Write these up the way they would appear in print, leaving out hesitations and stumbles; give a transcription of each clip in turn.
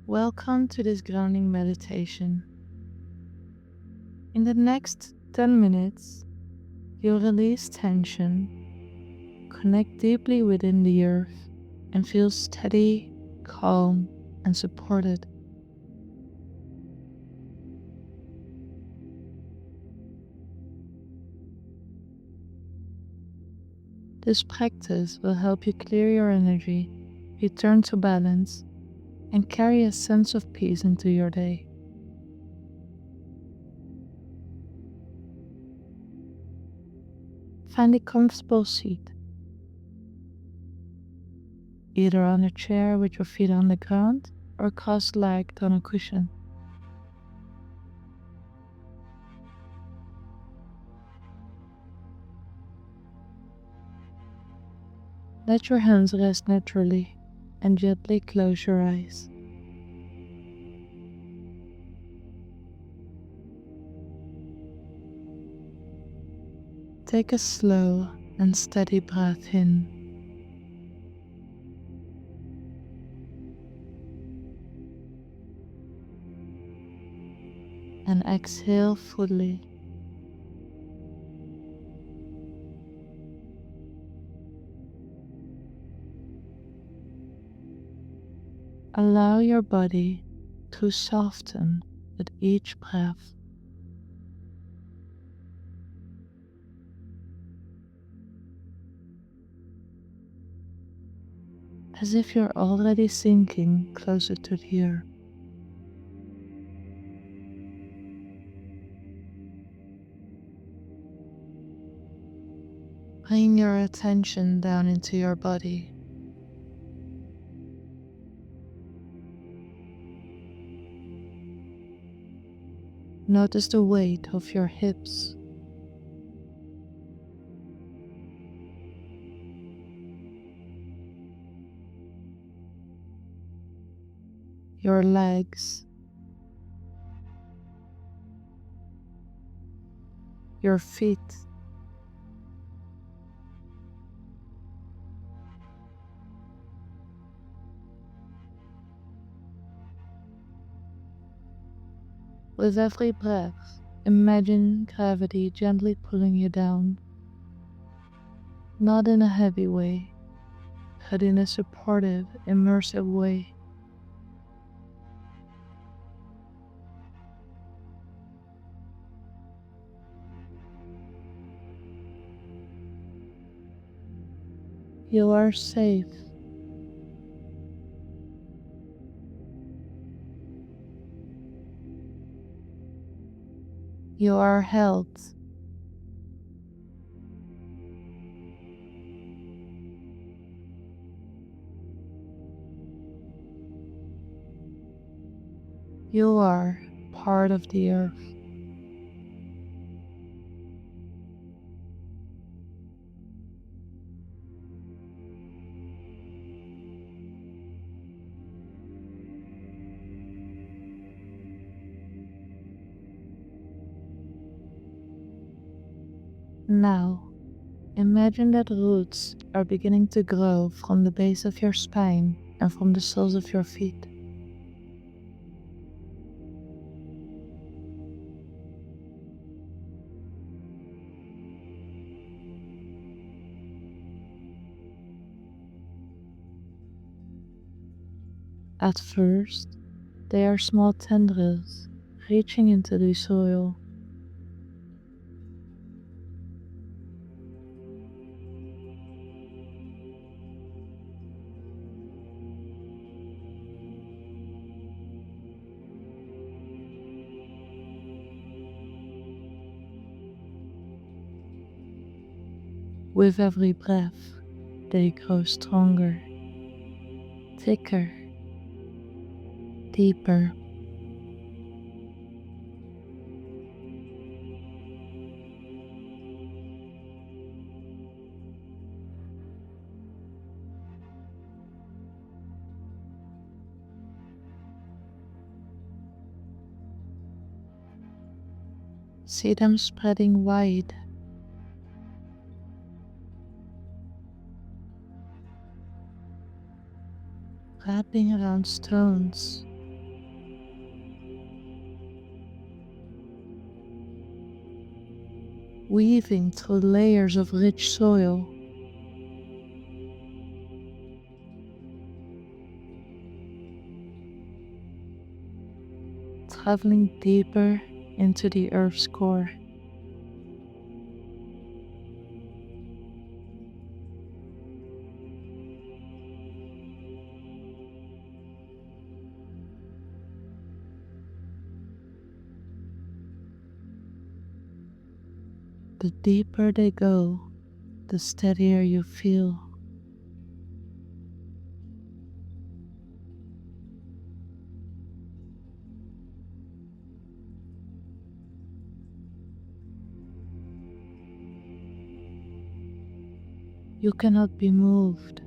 Welcome to this grounding meditation. In the next 10 minutes, you'll release tension, connect deeply within the earth, and feel steady, calm, and supported. This practice will help you clear your energy, return to balance, and carry a sense of peace into your day. Find a comfortable seat, either on a chair with your feet on the ground or cross-legged on a cushion. Let your hands rest naturally and gently close your eyes. Take a slow and steady breath in and exhale fully. Allow your body to soften with each breath. As if you're already sinking closer to the earth. Bring your attention down into your body. Notice the weight of your hips, your legs, your feet, with every breath. Imagine gravity gently pulling you down, not in a heavy way, but in a supportive, immersive way. You are safe. You are held. You are part of the earth. Now, imagine that roots are beginning to grow from the base of your spine and from the soles of your feet. At first, they are small tendrils reaching into the soil. With every breath, they grow stronger, thicker, deeper. See them spreading wide, wrapping around stones, weaving through layers of rich soil. Traveling deeper into the earth's core. The deeper they go, the steadier you feel. You cannot be moved.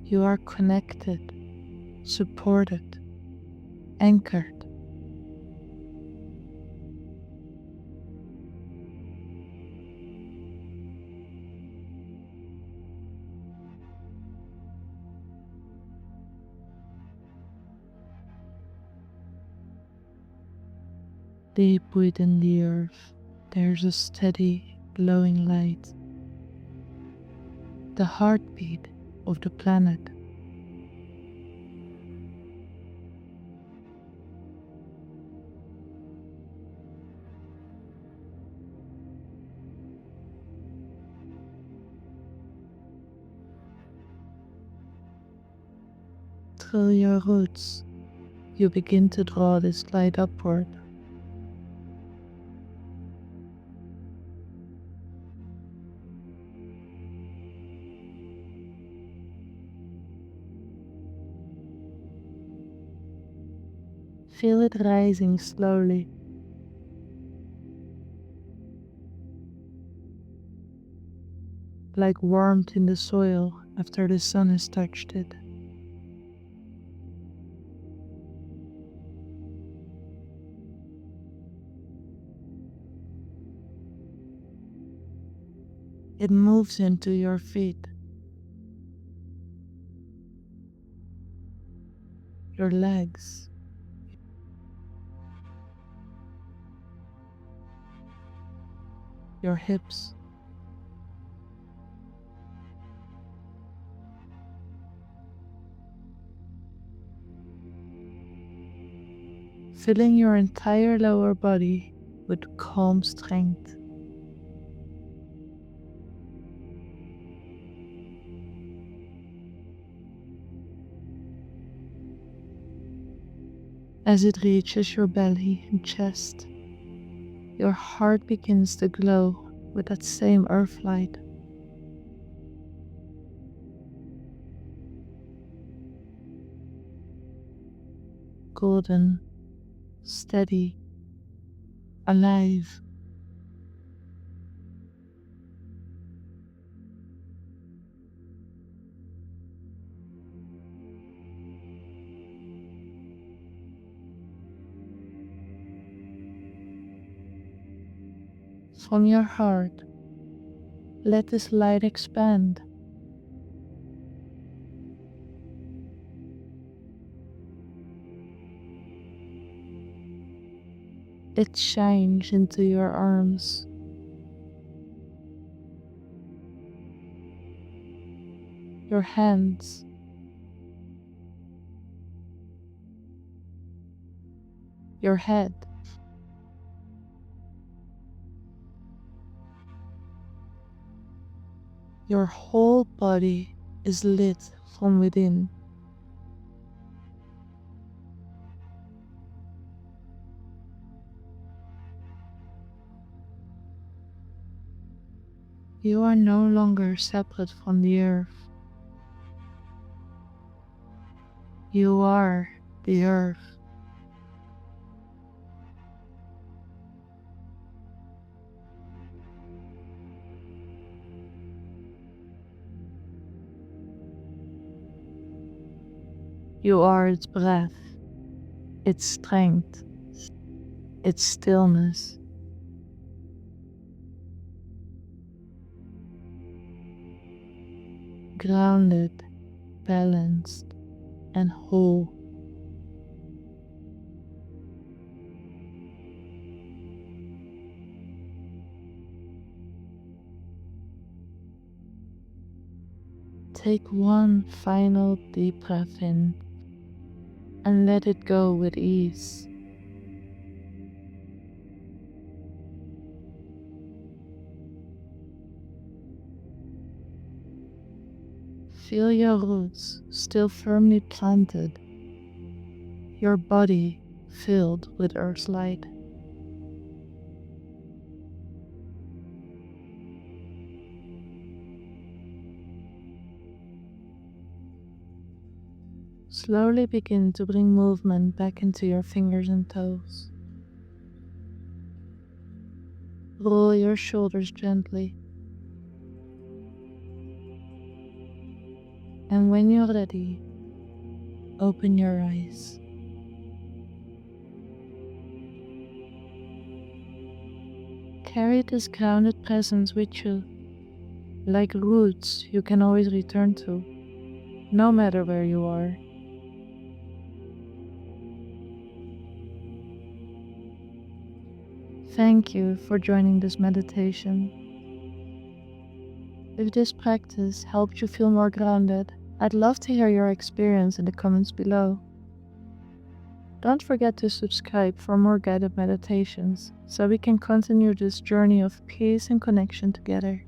You are connected, supported, anchored. Deep within the earth, there's a steady, glowing light. The heartbeat of the planet. Through your roots, you begin to draw this light upward. Feel it rising slowly. Like warmth in the soil after the sun has touched it. It moves into your feet, your legs, your hips, filling your entire lower body with calm strength. As it reaches your belly and chest, your heart begins to glow with that same earth light. Golden, steady, alive. From your heart, let this light expand. It shines into your arms, your hands, your head. Your whole body is lit from within. You are no longer separate from the earth. You are the earth. You are its breath, its strength, its stillness. grounded, balanced, and whole. Take one final deep breath in and let it go with ease. Feel your roots still firmly planted, your body filled with Earth's light. Slowly begin to bring movement back into your fingers and toes. Roll your shoulders gently. And when you're ready, open your eyes. Carry this grounded presence with you, like roots you can always return to, no matter where you are. Thank you for joining this meditation. If this practice helped you feel more grounded, I'd love to hear your experience in the comments below. Don't forget to subscribe for more guided meditations so we can continue this journey of peace and connection together.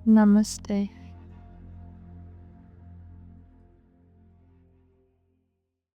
Namaste.